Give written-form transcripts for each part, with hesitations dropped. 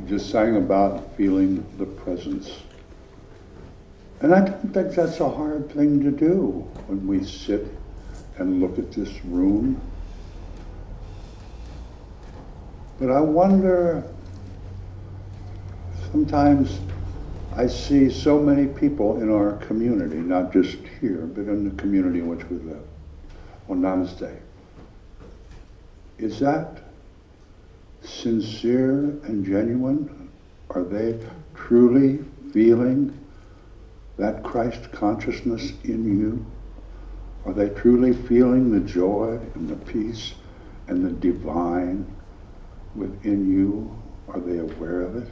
just sang about feeling the presence. And I don't think that's a hard thing to do when we sit and look at this room. But I wonder, sometimes I see so many people in our community, not just here, but in the community in which we live. Well, namaste. Is that sincere and genuine? Are they truly feeling that Christ consciousness in you? Are they truly feeling the joy and the peace and the divine within you? Are they aware of it?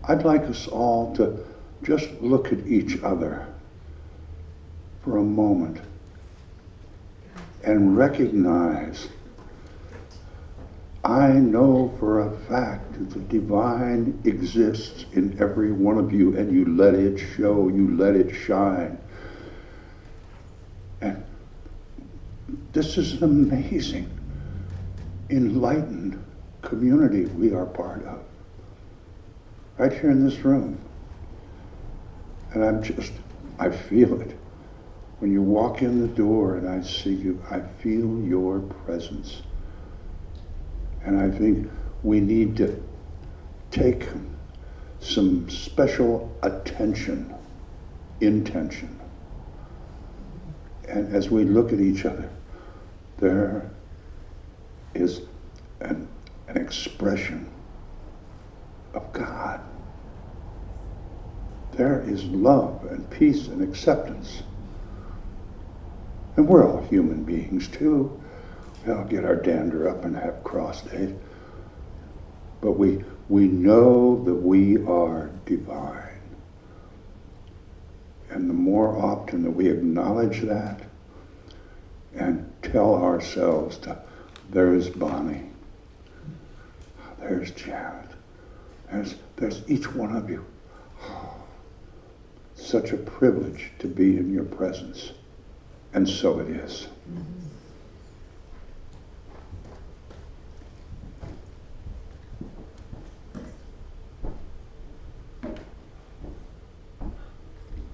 I'd like us all to just look at each other for a moment and recognize, I know for a fact that the divine exists in every one of you, and you let it show, you let it shine. And this is an amazing, enlightened community we are part of, right here in this room. And I feel it. When you walk in the door and I see you, I feel your presence. And I think we need to take some special attention, intention. And as we look at each other, there is an expression of God. There is love and peace and acceptance. And we're all human beings too. We all get our dander up and have cross days. But we know that we are divine. And the more often that we acknowledge that and tell ourselves there's Bonnie, there's Janet, there's each one of you. Such a privilege to be in your presence. And so it is.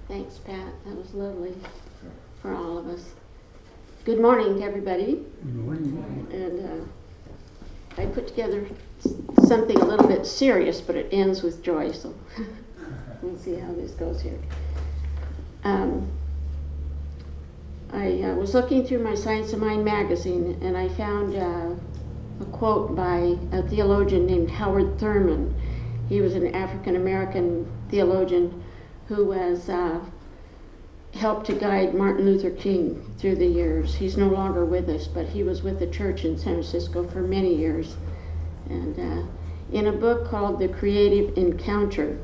Thanks, Pat. That was lovely for all of us. Good morning to everybody. Good morning. And I put together something a little bit serious, but it ends with joy, so we'll see how this goes here. I was looking through my Science of Mind magazine, and I found a quote by a theologian named Howard Thurman. He was an African-American theologian who was helped to guide Martin Luther King through the years. He's no longer with us, but he was with the church in San Francisco for many years. And in a book called The Creative Encounter,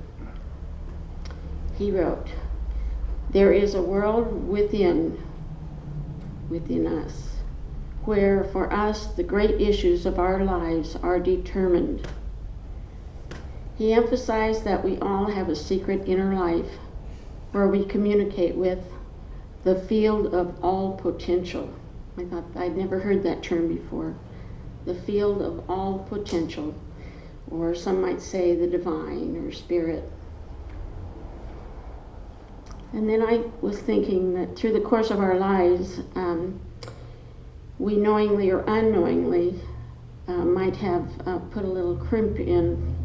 he wrote, "There is a world within us, where for us the great issues of our lives are determined." He emphasized that we all have a secret inner life where we communicate with the field of all potential. I thought I'd never heard that term before. The field of all potential, or some might say the divine or spirit. And then I was thinking that through the course of our lives, we knowingly or unknowingly might have put a little crimp in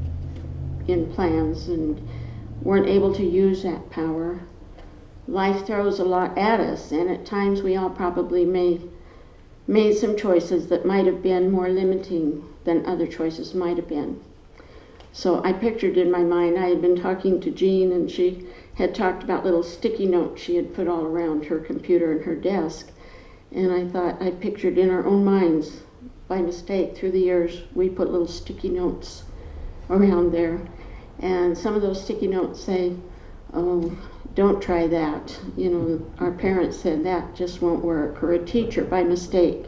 plans and weren't able to use that power. Life throws a lot at us, and at times we all probably made some choices that might have been more limiting than other choices might have been. So I pictured in my mind, I had been talking to Jean, and she had talked about little sticky notes she had put all around her computer and her desk. And I thought, I pictured in our own minds, by mistake, through the years, we put little sticky notes around there. And some of those sticky notes say, "Oh, don't try that." You know, our parents said that just won't work. Or a teacher, by mistake,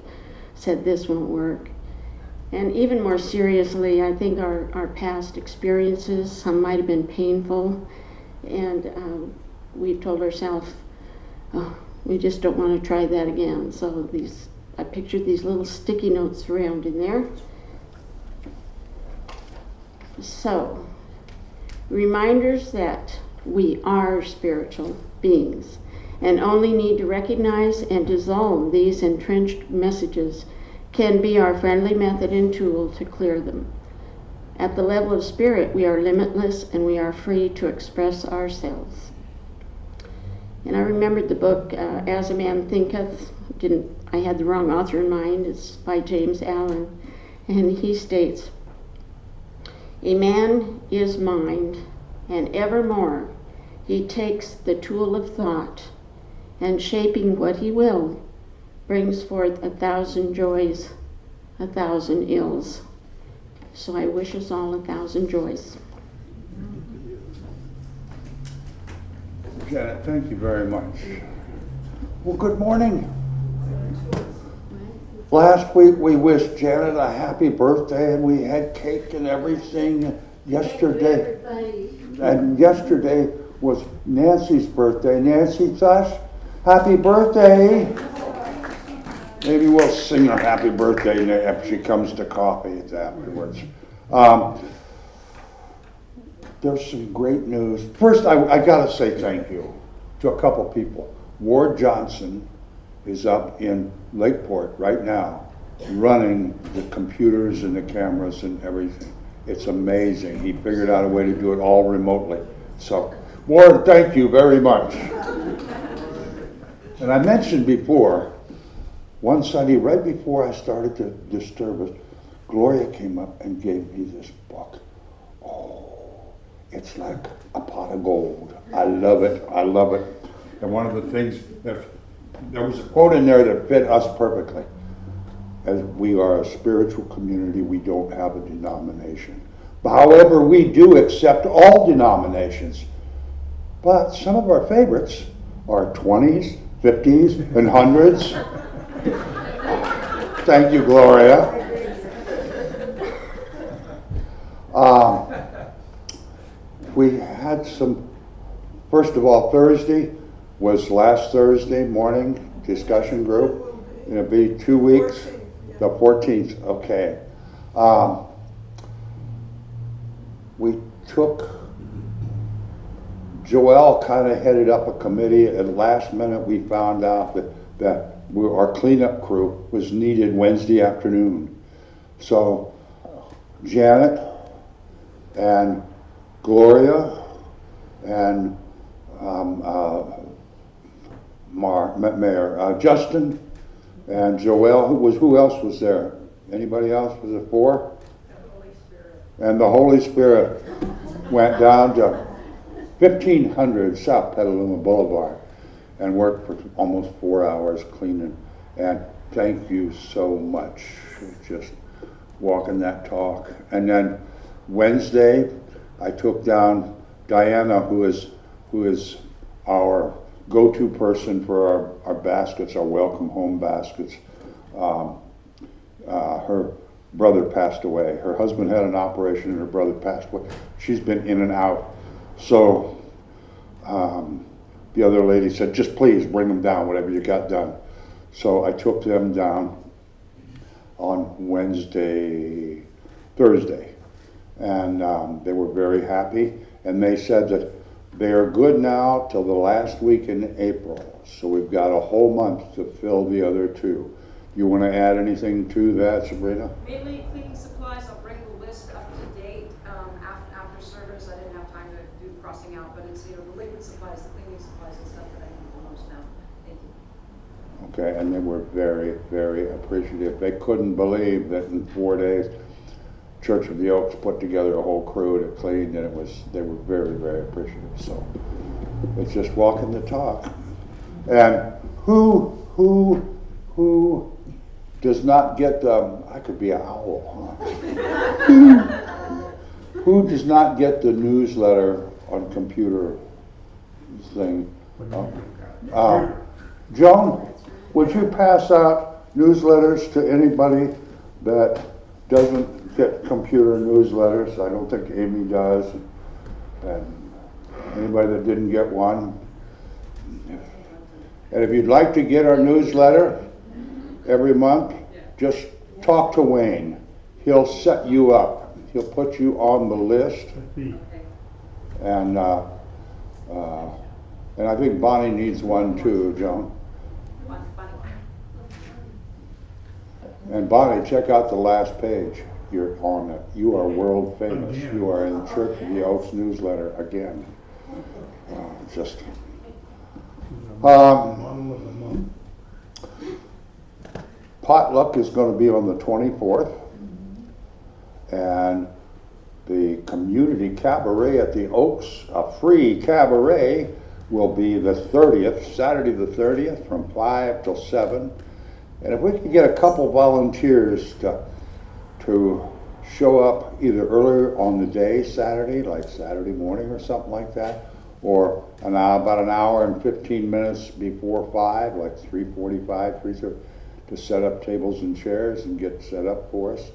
said this won't work. And even more seriously, I think our past experiences, some might have been painful, and we've told ourselves, oh, we just don't want to try that again. So I pictured these little sticky notes around in there. So, reminders that we are spiritual beings and only need to recognize and dissolve these entrenched messages can be our friendly method and tool to clear them. At the level of spirit, we are limitless and we are free to express ourselves. And I remembered the book, As a Man Thinketh. I had the wrong author in mind. It's by James Allen. And he states, "A man is mind, and evermore he takes the tool of thought, and shaping what he will, brings forth 1,000 joys, 1,000 ills." So I wish us all 1,000 joys. Janet, thank you very much. Well, good morning. Last week we wished Janet a happy birthday and we had cake and everything yesterday. And yesterday was Nancy's birthday. Nancy Thush, happy birthday. Maybe we'll sing her happy birthday if she comes to coffee afterwards. There's some great news. First, I gotta say thank you to a couple people. Ward Johnson is up in Lakeport right now, running the computers and the cameras and everything. It's amazing. He figured out a way to do it all remotely. So, Ward, thank you very much. And I mentioned before, one Sunday, right before I started the service, Gloria came up and gave me this book. Oh, it's like a pot of gold. I love it. I love it. And one of the things, there was a quote in there that fit us perfectly. As we are a spiritual community, we don't have a denomination. However, we do accept all denominations. But some of our favorites are 20s, 50s, and 100s. Thank you, Gloria. We had some, first of all, Thursday was last Thursday morning discussion group. It'll be 2 weeks, the 14th, okay. We took, Joelle kind of headed up a committee. At last minute we found out that our cleanup crew was needed Wednesday afternoon. So Janet and Gloria and Mayor Justin and Joelle, who else was there? Anybody else? Was it 4? The Holy Spirit. And the Holy Spirit went down to 1500 South Petaluma Boulevard and worked for almost 4 hours cleaning. And thank you so much, just walking that talk. And then Wednesday, I took down Diana, who is our go-to person for our baskets, our welcome home baskets. Her brother passed away. Her husband had an operation and her brother passed away. She's been in and out. So the other lady said, just please bring them down, whatever you got done. So I took them down on Thursday. And they were very happy. And they said that they are good now till the last week in April. So we've got a whole month to fill the other 2. You want to add anything to that, Sabrina? Mainly cleaning supplies. I'll bring the list up to date after service. I didn't have time to do crossing out, but it's the liquid supplies, the cleaning supplies and stuff that I need the most now. Thank you. Okay, and they were very, very appreciative. They couldn't believe that in 4 days, Church of the Oaks put together a whole crew to clean, and they were very, very appreciative. So it's just walking the talk. And who does not get I could be an owl, huh? Who does not get the newsletter on computer thing? Joan, would you pass out newsletters to anybody that doesn't get computer newsletters? I don't think Amy does. And anybody that didn't get one. And if you'd like to get our newsletter every month, just talk to Wayne. He'll set you up. he'll put you on the list, Okay. and I think Bonnie needs one too, Joan. Bonnie. And Bonnie, check out the last page. You're on it. You are world famous. Again. You are in Church of the Oaks newsletter again. Just. Model of the month. Potluck is going to be on the 24th, and the community cabaret at the Oaks, a free cabaret, will be the 30th, Saturday the 30th, from 5 till 7. And if we can get a couple volunteers to show up either earlier on the day, Saturday, like Saturday morning or something like that, or about an hour and 15 minutes before 5, like 3:45, 3:30, to set up tables and chairs and get set up for us.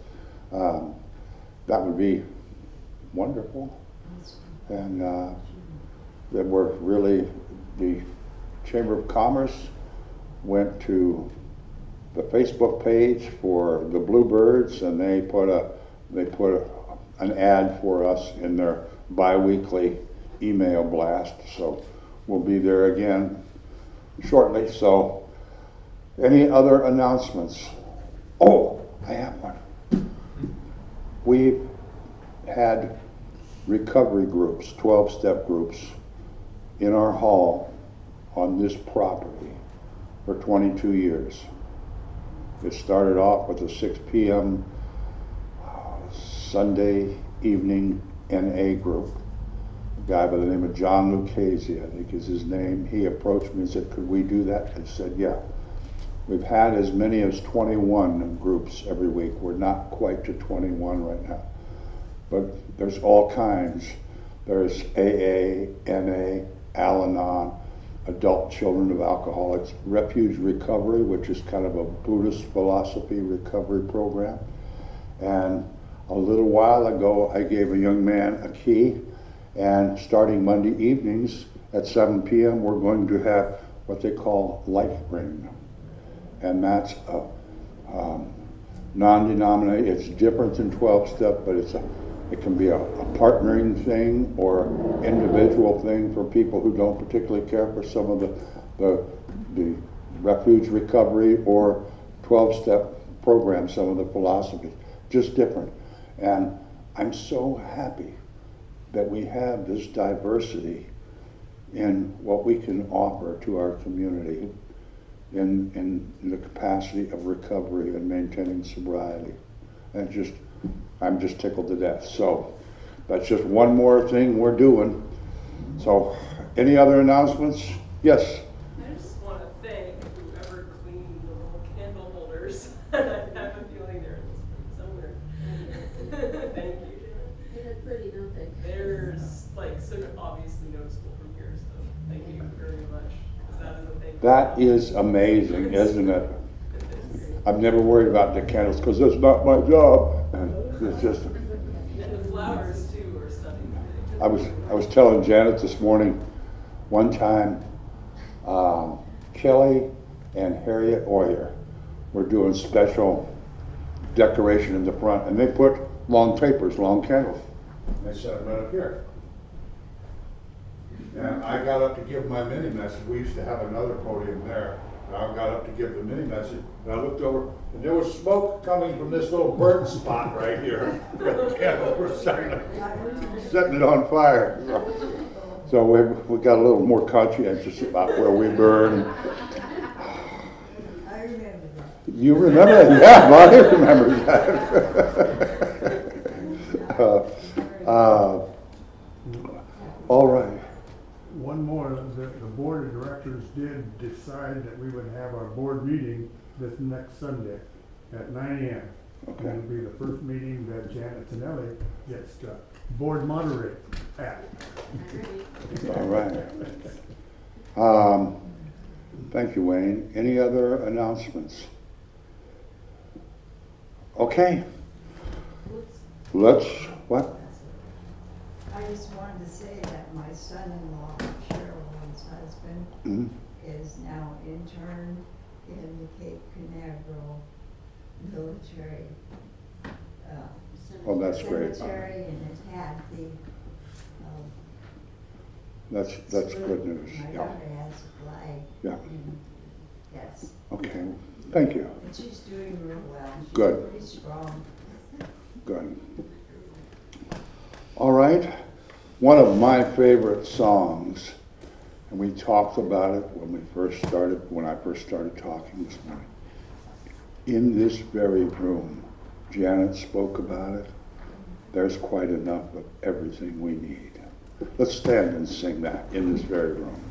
That would be wonderful. And that we're really, the Chamber of Commerce went to the Facebook page for the Bluebirds, and they put an ad for us in their bi-weekly email blast. So we'll be there again shortly. So any other announcements? Oh, I have one. We've had recovery groups, 12-step groups, in our hall on this property for 22 years. It started off with a 6 p.m. Sunday evening NA group. A guy by the name of John Lucchese, I think is his name. He approached me and said, could we do that? I said, yeah. We've had as many as 21 groups every week. We're not quite to 21 right now. But there's all kinds. There's AA, NA, Al-Anon, Adult Children of Alcoholics, Refuge Recovery, which is kind of a Buddhist philosophy recovery program. And a little while ago, I gave a young man a key, and starting Monday evenings at 7 p.m., we're going to have what they call Life Ring. And that's a non-denominational, it's different than 12-step, but it can be a partnering thing or individual thing for people who don't particularly care for some of the refuge recovery or 12-step programs, some of the philosophies, just different. And I'm so happy that we have this diversity in what we can offer to our community in the capacity of recovery and maintaining sobriety. And I'm just tickled to death. So that's just one more thing we're doing. So any other announcements? Yes. I just want to thank whoever cleaned the little candle holders. I have a feeling they're in this room somewhere. Thank you. They're pretty, don't they? There's like so obviously noticeable from here, so thank you very much. 'Cause that is a thing. That is amazing, isn't it? I've never worried about the candles because that's not my job. And it's just. And the flowers too are stunning. I was telling Janet this morning, one time, Kelly and Harriet Oyer were doing special decoration in the front, and they put long tapers, long candles. They set them right up here. And I got up to give my mini message. We used to have another podium there. And I got up to give the mini message, and I looked over, and there was smoke coming from this little burnt spot right here. The candles were setting it on fire. So we got a little more conscientious about where we burn. I remember that. You remember that? Yeah, Bonnie remembers that. All right. One more, the board of directors did decide that we would have our board meeting this next Sunday at 9 a.m. Okay. It'll be the first meeting that Janet Tonelli gets to board moderate at. All right. Thank you, Wayne. Any other announcements? Okay. What? I just wanted to say that my son-in-law, Sherilyn's husband, Mhm. is now interned in the Cape Canaveral military Well, that's great. cemetery, and it had the, That's salute. good news. My Yeah. daughter has a flag. Yeah. and- Yes, Okay. Thank you. and she's doing real well. She's Good. pretty strong. Good. All right. One of my favorite songs, and we talked about it when I first started talking this morning. In this very room, Janet spoke about it. There's quite enough of everything we need. Let's stand and sing that in this very room.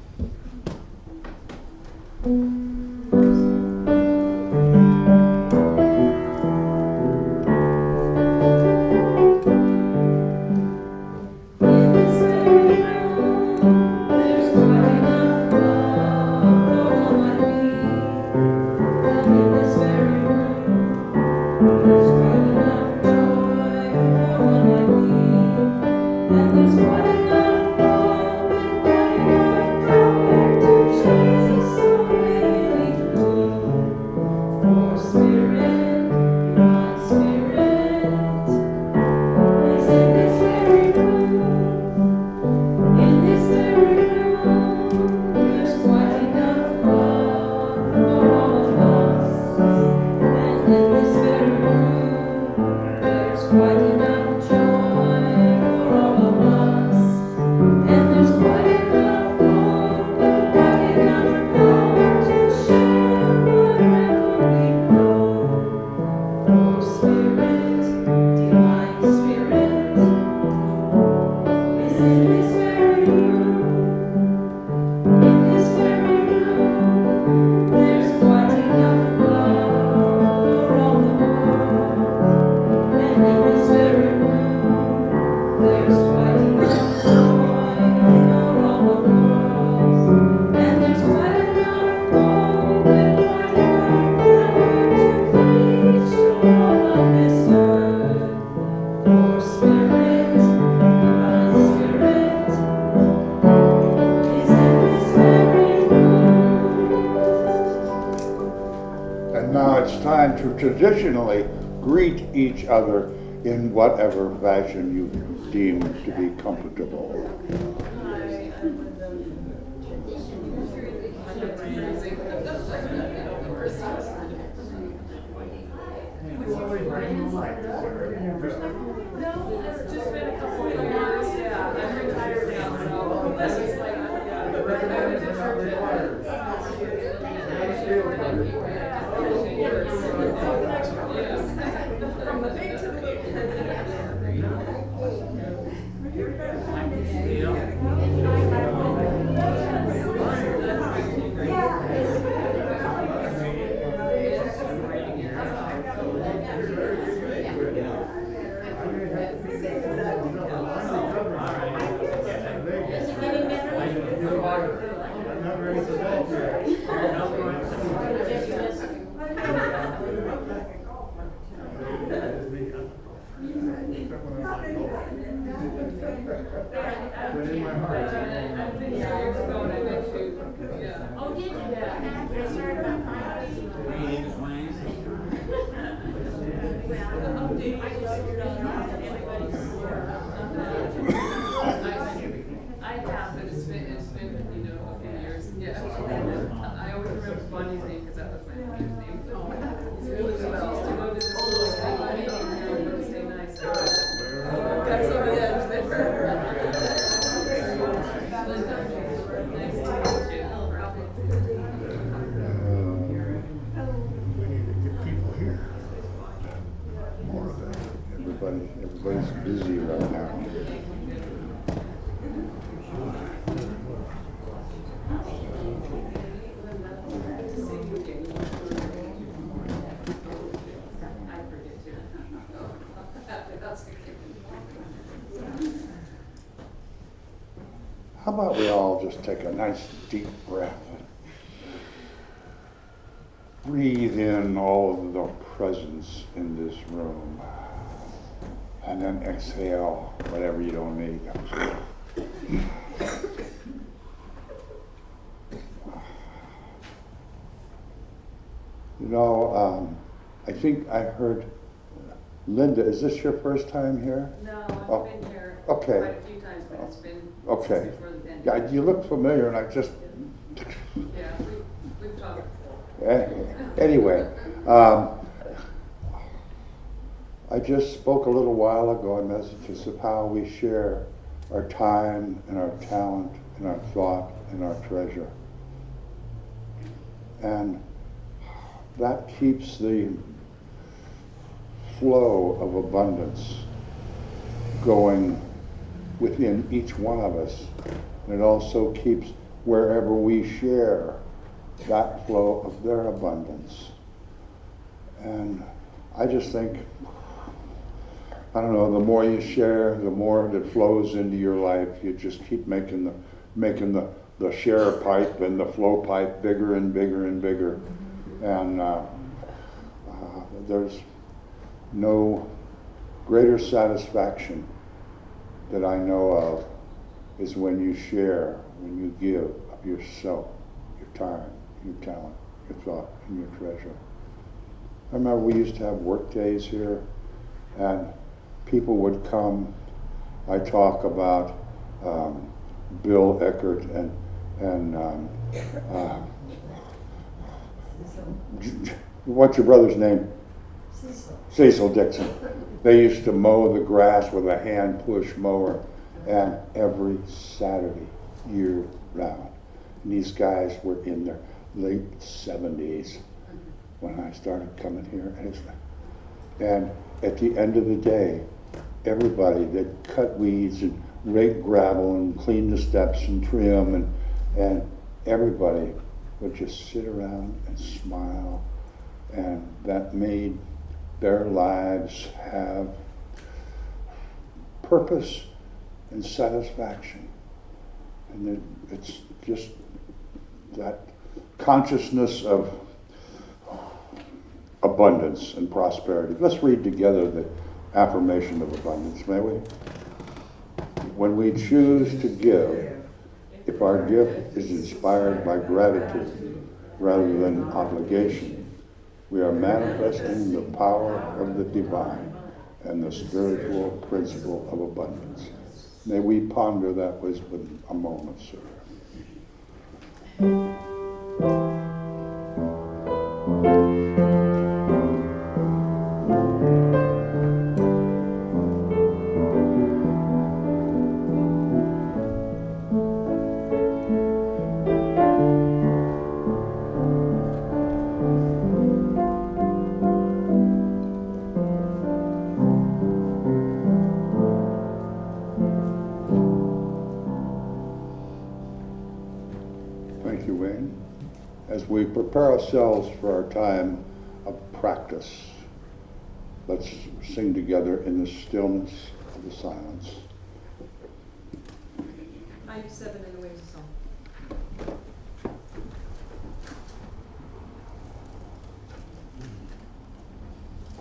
And now it's time to traditionally greet each other in whatever fashion you deem to be comfortable. No, it's just been a couple of years, yeah, I'm retired now, so this is like, From the big to the I'm not ready for that But in my heart, I've been years ago and I met you, yeah. Oh, did you? Yeah. I started on my I have, but it's been, you know, a few years, yeah. I always remember Bonnie's name because that was my mom's name. It's really well. Used to go to this little state meeting here on Wednesday nights. Got some of the edge there. we need to get people here. More of that. Everybody's busy right now. How about we all just take a nice deep breath? Breathe in all of the presence in this room. And then exhale whatever you don't need. You know, I think I heard Linda, is this your first time here? No, Oh, I've been here okay. quite a few times, but it's been Okay. since before the pandemic. Yeah, you look familiar, and I just. Yeah, we've talked. Anyway, I just spoke a little while ago on messages of how we share our time and our talent and our thought and our treasure. And that keeps the flow of abundance going within each one of us. And it also keeps wherever we share that flow of their abundance. And I just think, I don't know, the more you share, the more that flows into your life. You just keep making the share pipe and the flow pipe bigger and bigger and bigger. And there's no greater satisfaction that I know of is when you share, when you give of yourself, your time, your talent, your thought, and your treasure. I remember we used to have work days here, and people would come. I talk about Bill Eckert and what's your brother's name? Cecil Dixon. They used to mow the grass with a hand push mower, and every Saturday, year round. And these guys were in their late 70s when I started coming here. And at the end of the day, everybody that cut weeds and rake gravel and clean the steps and trim, and everybody would just sit around and smile, and that made their lives have purpose and satisfaction. And it's just that consciousness of abundance and prosperity. Let's read together the affirmation of abundance, may we? When we choose to give, if our gift is inspired by gratitude rather than obligation, we are manifesting the power of the divine and the spiritual principle of abundance. May we ponder that wisdom a moment, sir. Thank you, Wayne. As we prepare ourselves for our time of practice, let's sing together in the stillness of the silence. 97 in the Wings of Song.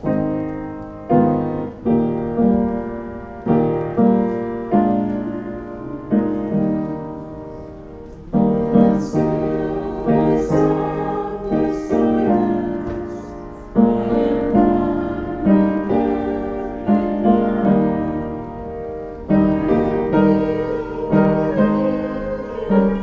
Thank you.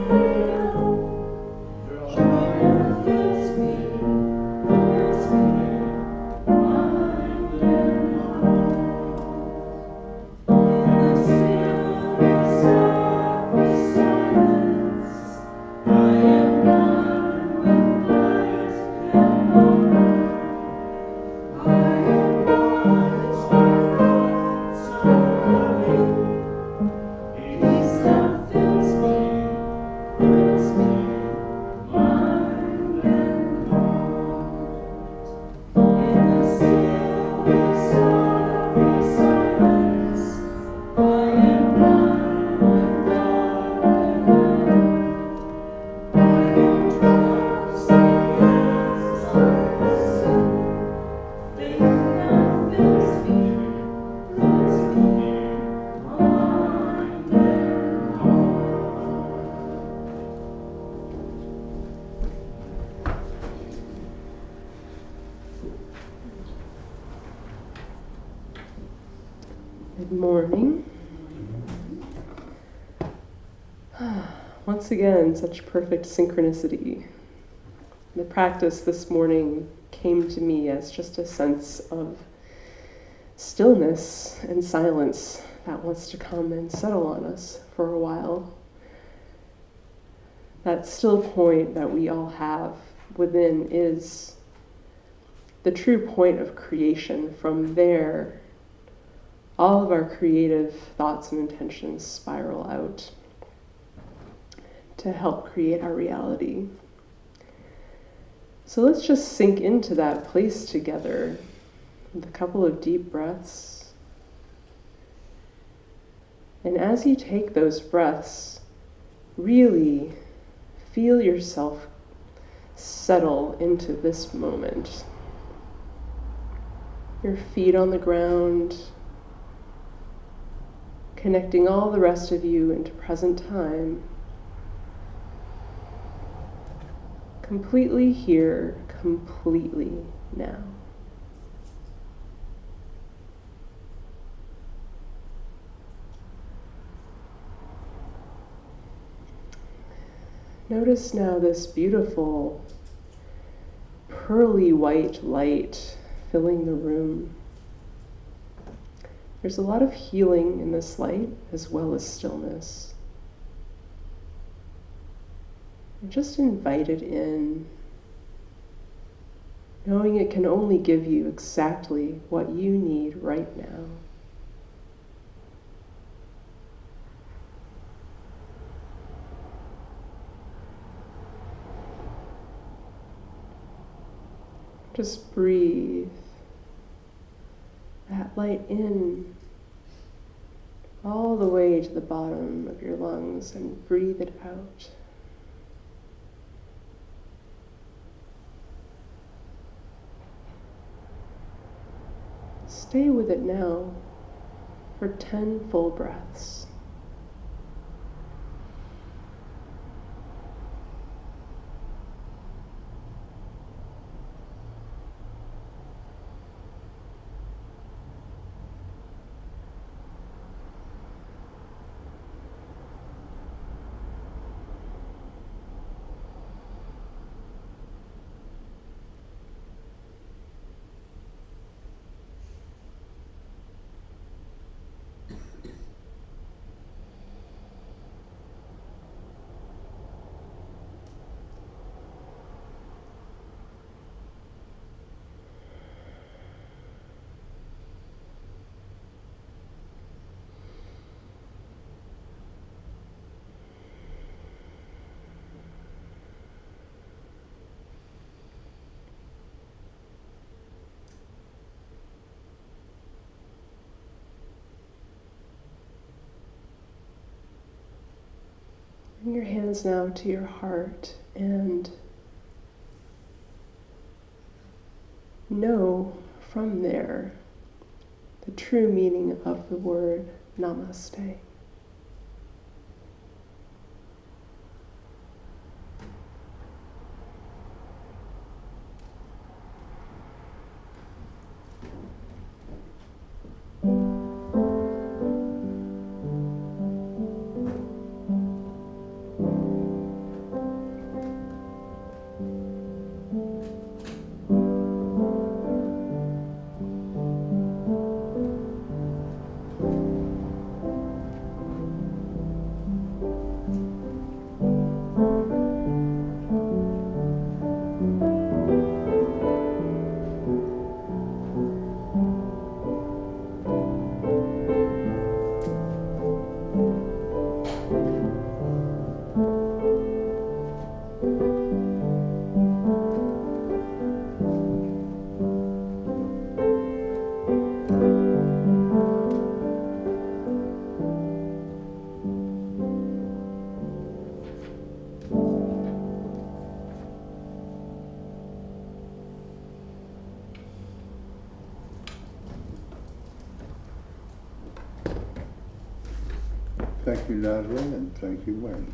Good morning. Once again, such perfect synchronicity. The practice this morning came to me as just a sense of stillness and silence that wants to come and settle on us for a while. That still point that we all have within is the true point of creation. From there, all of our creative thoughts and intentions spiral out to help create our reality. So let's just sink into that place together with a couple of deep breaths. And as you take those breaths, really feel yourself settle into this moment. Your feet on the ground, connecting all the rest of you into present time. Completely here, completely now. Notice now this beautiful pearly white light filling the room. There's a lot of healing in this light as well as stillness. And just invite it in, knowing it can only give you exactly what you need right now. Just breathe that light in all the way to the bottom of your lungs and breathe it out. Stay with it now for 10 full breaths. Bring your hands now to your heart and know from there the true meaning of the word namaste. Thank you, Natalie, and thank you, Wayne.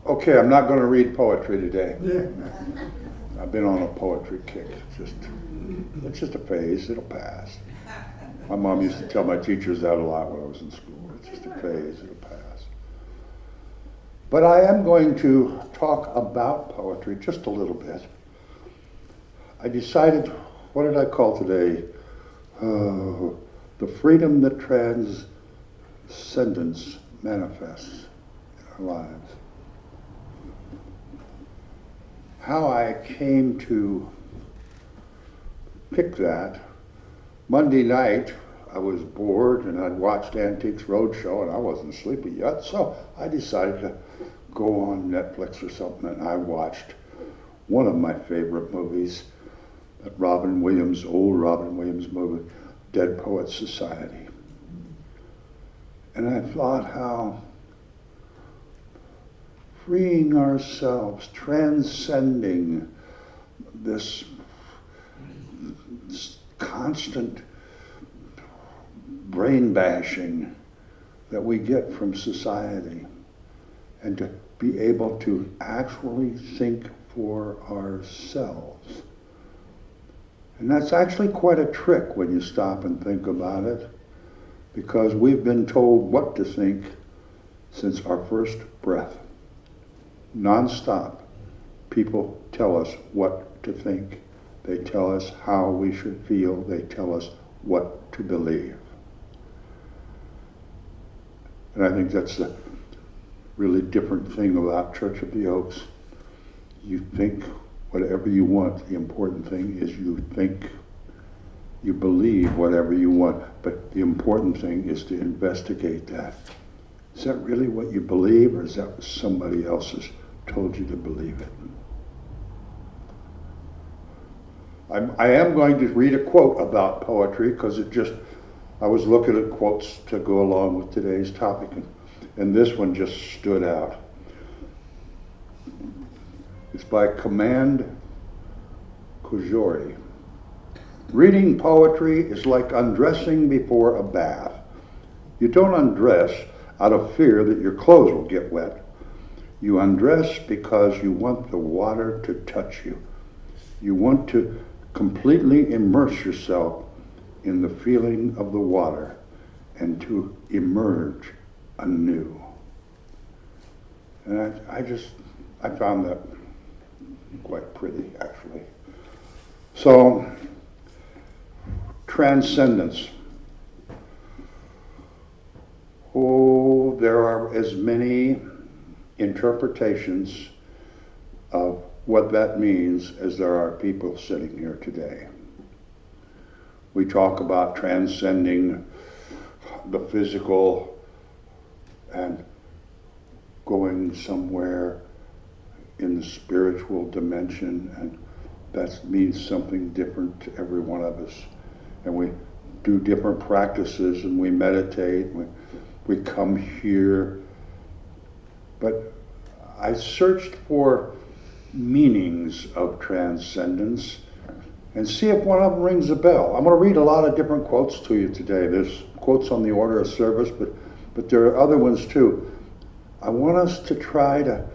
Okay, I'm not going to read poetry today. Yeah. I've been on a poetry kick. Just It's just a phase, it'll pass. My mom used to tell my teachers that a lot when I was in school. It's just a phase, it'll pass. But I am going to talk about poetry just a little bit. I decided, what did I call today? The freedom that transcendence manifests in our lives. How I came to pick that, Monday night I was bored and I'd watched Antiques Roadshow and I wasn't sleepy yet, so I decided to go on Netflix or something, and I watched one of my favorite movies, that old Robin Williams movie, Dead Poets Society. And I thought how freeing ourselves, transcending this constant brain bashing that we get from society, and to be able to actually think for ourselves. And that's actually quite a trick when you stop and think about it, because we've been told what to think since our first breath. Non-stop, people tell us what to think. They tell us how we should feel. They tell us what to believe. And I think that's the really different thing about Church of the Oaks. You think whatever you want. The important thing is you think, you believe whatever you want. But the important thing is to investigate that. Is that really what you believe, or is that what somebody else has told you to believe it? I am going to read a quote about poetry, because I was looking at quotes to go along with today's topic, and this one just stood out. It's by Command Kujori. Reading poetry is like undressing before a bath. You don't undress out of fear that your clothes will get wet. You undress because you want the water to touch you. You want to completely immerse yourself in the feeling of the water and to emerge anew. And I found that quite pretty, actually. So, transcendence. Oh, there are as many interpretations of what that means as there are people sitting here today. We talk about transcending the physical and going somewhere in the spiritual dimension, and that means something different to every one of us. And we do different practices, and we meditate, we come here. But I searched for meanings of transcendence and see if one of them rings a bell. I'm going to read a lot of different quotes to you today. There's quotes on the order of service, but there are other ones too. I want us to try to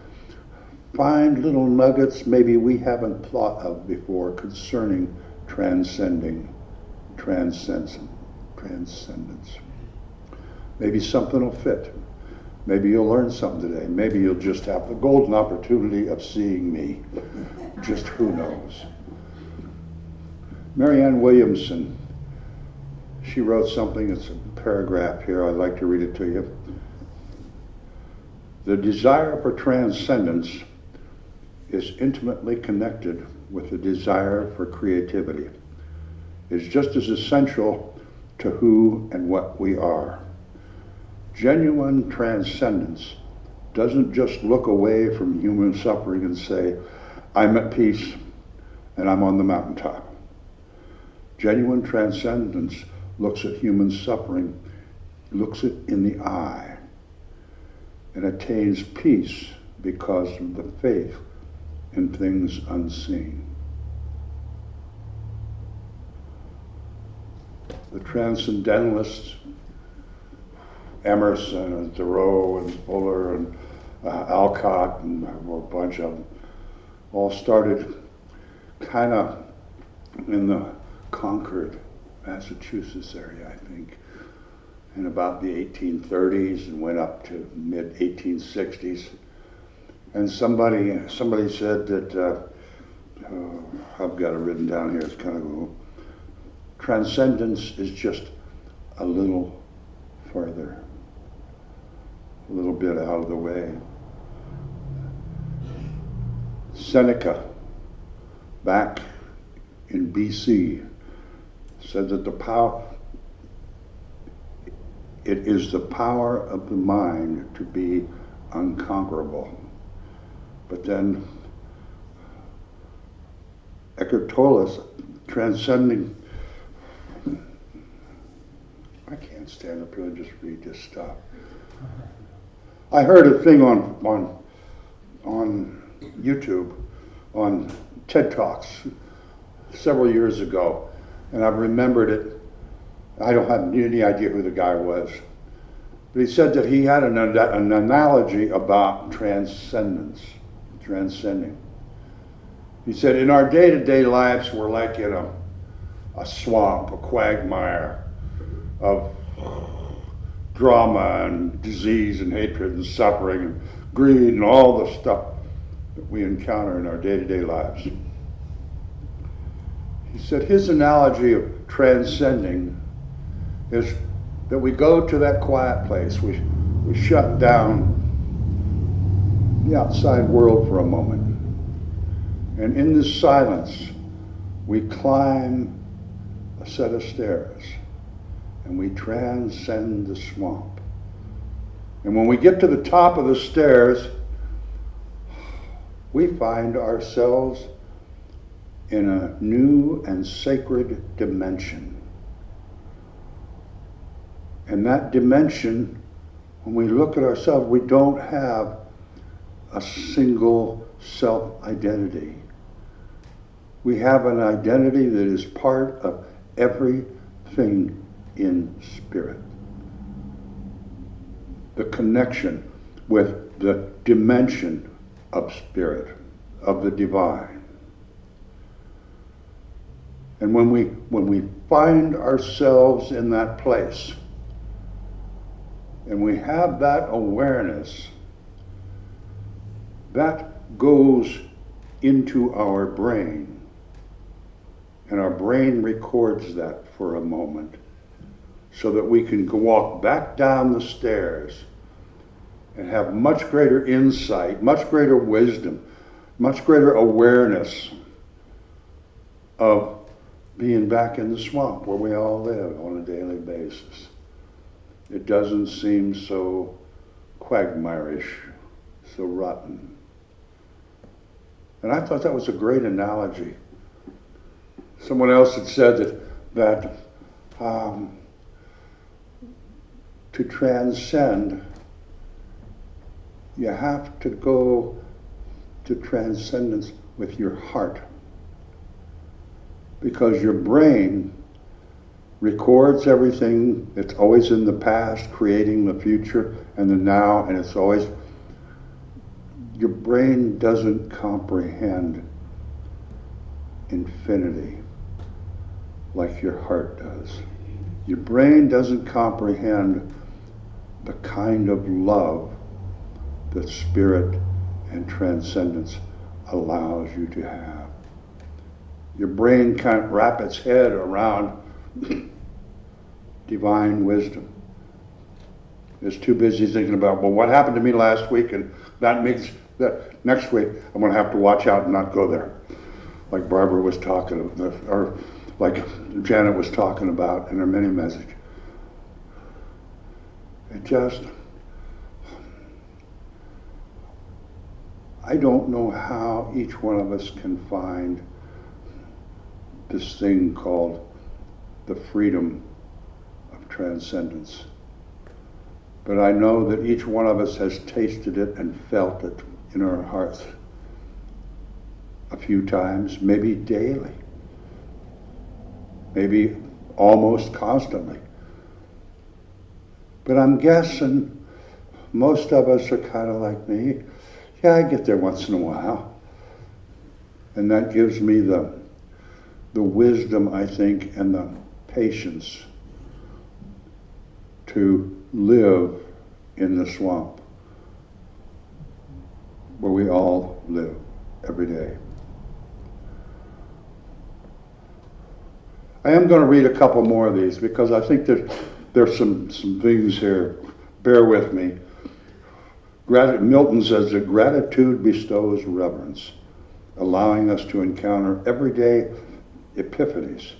find little nuggets maybe we haven't thought of before concerning transcendence. Maybe something will fit. Maybe you'll learn something today. Maybe you'll just have the golden opportunity of seeing me. Just who knows. Marianne Williamson, she wrote something, it's a paragraph here, I'd like to read it to you. The desire for transcendence is intimately connected with the desire for creativity. It's just as essential to who and what we are. Genuine transcendence doesn't just look away from human suffering and say, I'm at peace and I'm on the mountaintop. Genuine transcendence looks at human suffering, looks it in the eye, and attains peace because of the faith in things unseen. The transcendentalists, Emerson and Thoreau and Fuller and Alcott and a bunch of them, all started kind of in the Concord, Massachusetts area, I think, in about the 1830s and went up to mid 1860s. And somebody said that, I've got it written down here, it's kind of cool. Transcendence is just a little further, a little bit out of the way. Seneca, back in BC, said that it is the power of the mind to be unconquerable. But then Eckhart Tolle's transcending. I can't stand up here and just read this stuff. I heard a thing on YouTube, on TED Talks several years ago, and I've remembered it. I don't have any idea who the guy was, but he said that he had an analogy about transcendence, transcending. He said, in our day-to-day lives, we're like in a swamp, a quagmire of drama and disease and hatred and suffering and greed and all the stuff that we encounter in our day-to-day lives. He said his analogy of transcending is that we go to that quiet place, we shut down the outside world for a moment, and in this silence we climb a set of stairs and we transcend the swamp. And when we get to the top of the stairs, we find ourselves in a new and sacred dimension. And that dimension, when we look at ourselves, we don't have a single self-identity. We have an identity that is part of everything in spirit. The connection with the dimension of spirit, of the divine. And when we find ourselves in that place, and we have that awareness, that goes into our brain, and our brain records that for a moment, so that we can walk back down the stairs and have much greater insight, much greater wisdom, much greater awareness of being back in the swamp where we all live on a daily basis. It doesn't seem so quagmirish, so rotten. And I thought that was a great analogy. Someone else had said that to transcend, you have to go to transcendence with your heart. Because your brain records everything that's always in the past, creating the future and the now, and it's always, your brain doesn't comprehend infinity like your heart does. Your brain doesn't comprehend the kind of love that spirit and transcendence allows you to have. Your brain can't wrap its head around divine wisdom. It's too busy thinking about, well, what happened to me last week, and that means that next week I'm going to have to watch out and not go there. Like Barbara was talking about, or like Janet was talking about in her mini message. It just, I don't know how each one of us can find this thing called the freedom of transcendence. But I know that each one of us has tasted it and felt it in our hearts a few times, maybe daily, maybe almost constantly. But I'm guessing most of us are kind of like me. Yeah, I get there once in a while. And that gives me the the wisdom, I think, and the patience to live in the swamp where we all live every day. I am going to read a couple more of these because I think there's some things here. Bear with me. Milton says that gratitude bestows reverence, allowing us to encounter everyday epiphanies,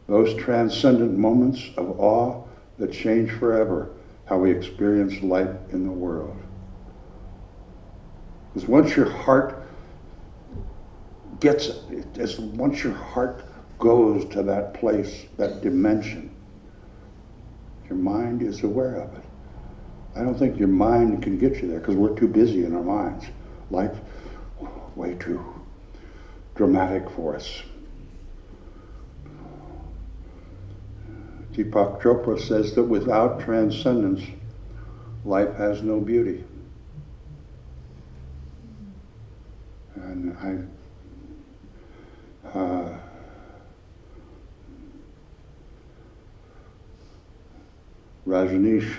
those transcendent moments of awe that change forever how we experience life in the world. Because once your heart goes to that place, that dimension, your mind is aware of it. I don't think your mind can get you there because we're too busy in our minds. Life's way too dramatic for us. Deepak Chopra says that without transcendence, life has no beauty. And Rajneesh,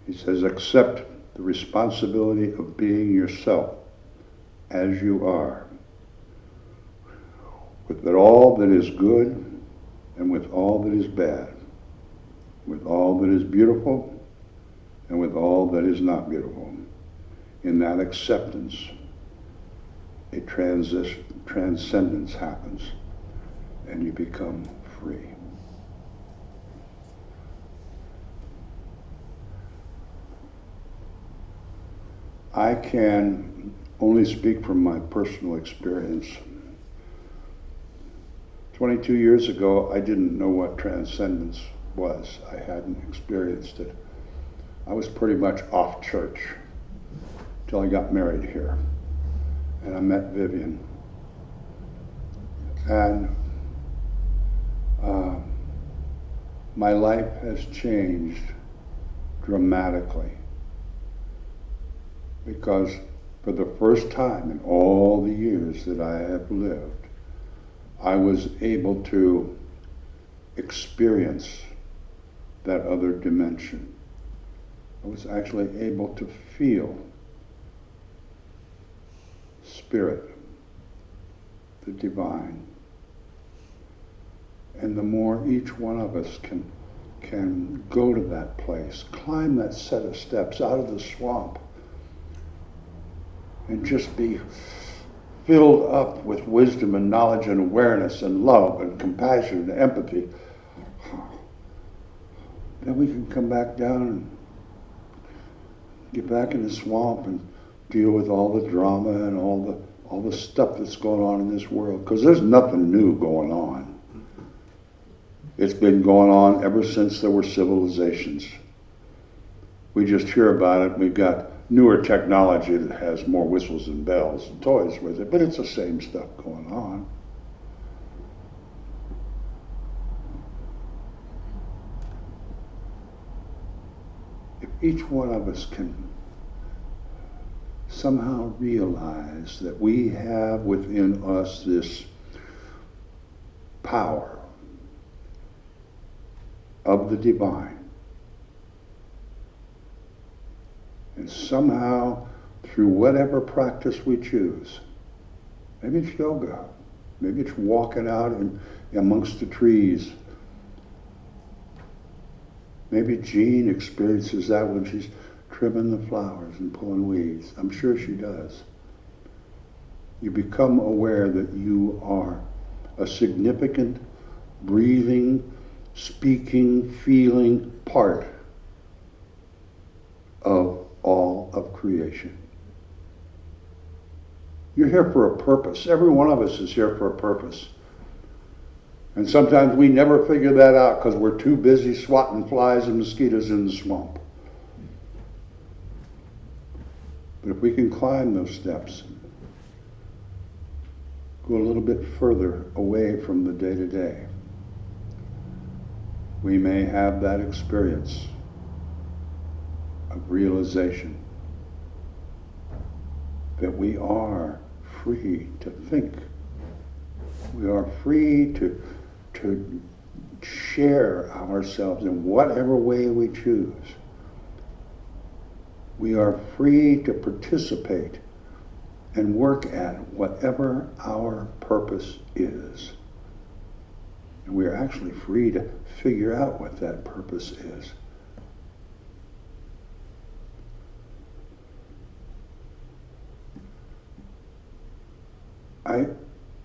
he says, accept the responsibility of being yourself as you are, with all that is good and with all that is bad, with all that is beautiful and with all that is not beautiful. In that acceptance, a transcendence happens and you become free. I can only speak from my personal experience. 22 years ago, I didn't know what transcendence was. I hadn't experienced it. I was pretty much off church till I got married here. And I met Vivian. And my life has changed dramatically. Because for the first time in all the years that I have lived, I was able to experience that other dimension. I was actually able to feel spirit, the divine. And the more each one of us can go to that place, climb that set of steps out of the swamp, and just be filled up with wisdom and knowledge and awareness and love and compassion and empathy, then we can come back down and get back in the swamp and deal with all the drama and all the stuff that's going on in this world. Because there's nothing new going on. It's been going on ever since there were civilizations. We just hear about it. We've got newer technology that has more whistles and bells and toys with it, but it's the same stuff going on. If each one of us can somehow realize that we have within us this power of the divine, and somehow, through whatever practice we choose, maybe it's yoga, maybe it's walking out amongst the trees, maybe Jean experiences that when she's trimming the flowers and pulling weeds. I'm sure she does. You become aware that you are a significant, breathing, speaking, feeling part of all of creation. You're here for a purpose. Every one of us is here for a purpose. And sometimes we never figure that out because we're too busy swatting flies and mosquitoes in the swamp. But if we can climb those steps, go a little bit further away from the day-to-day, we may have that experience of realization that we are free to think We are free to share ourselves in whatever way we choose. We are free to participate and work at whatever our purpose is. And we are actually free to figure out what that purpose is.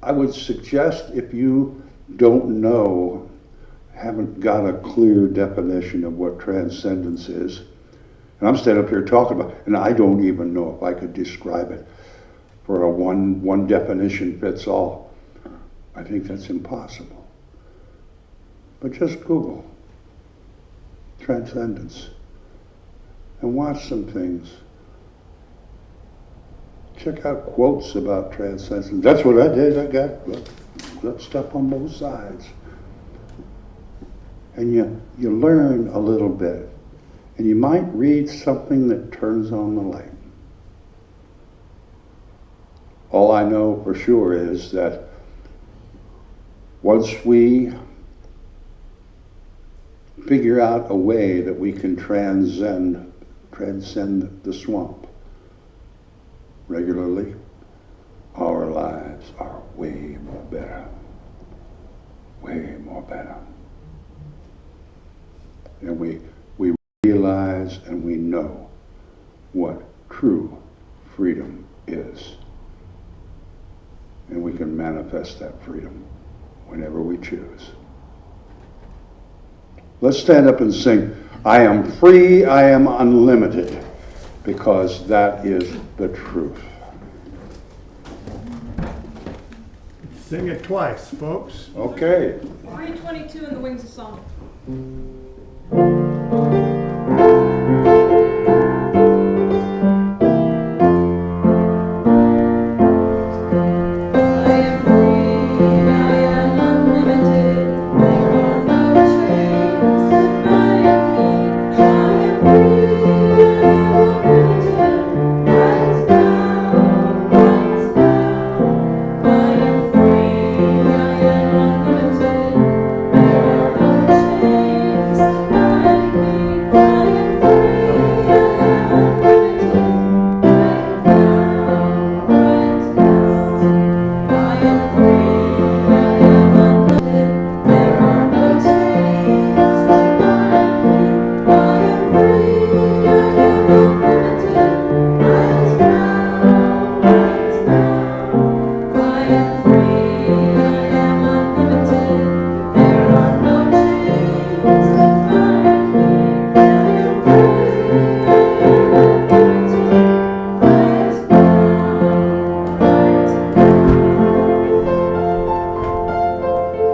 I would suggest, if you don't know, haven't got a clear definition of what transcendence is, and I'm standing up here talking about, and I don't even know if I could describe it for a one definition fits all. I think that's impossible. But just Google transcendence and watch some things. Check out quotes about transcendence. That's what I did. I got stuff on both sides. And you learn a little bit. And you might read something that turns on the light. All I know for sure is that once we figure out a way that we can transcend the swamp regularly, our lives are way more better. Way more better. And we realize and we know what true freedom is. And we can manifest that freedom whenever we choose. Let's stand up and sing, I am free, I am unlimited, because that is the truth. Sing it twice, folks. Okay. 322 in the Wings of Song.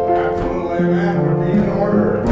Absolutely, man, would be in order.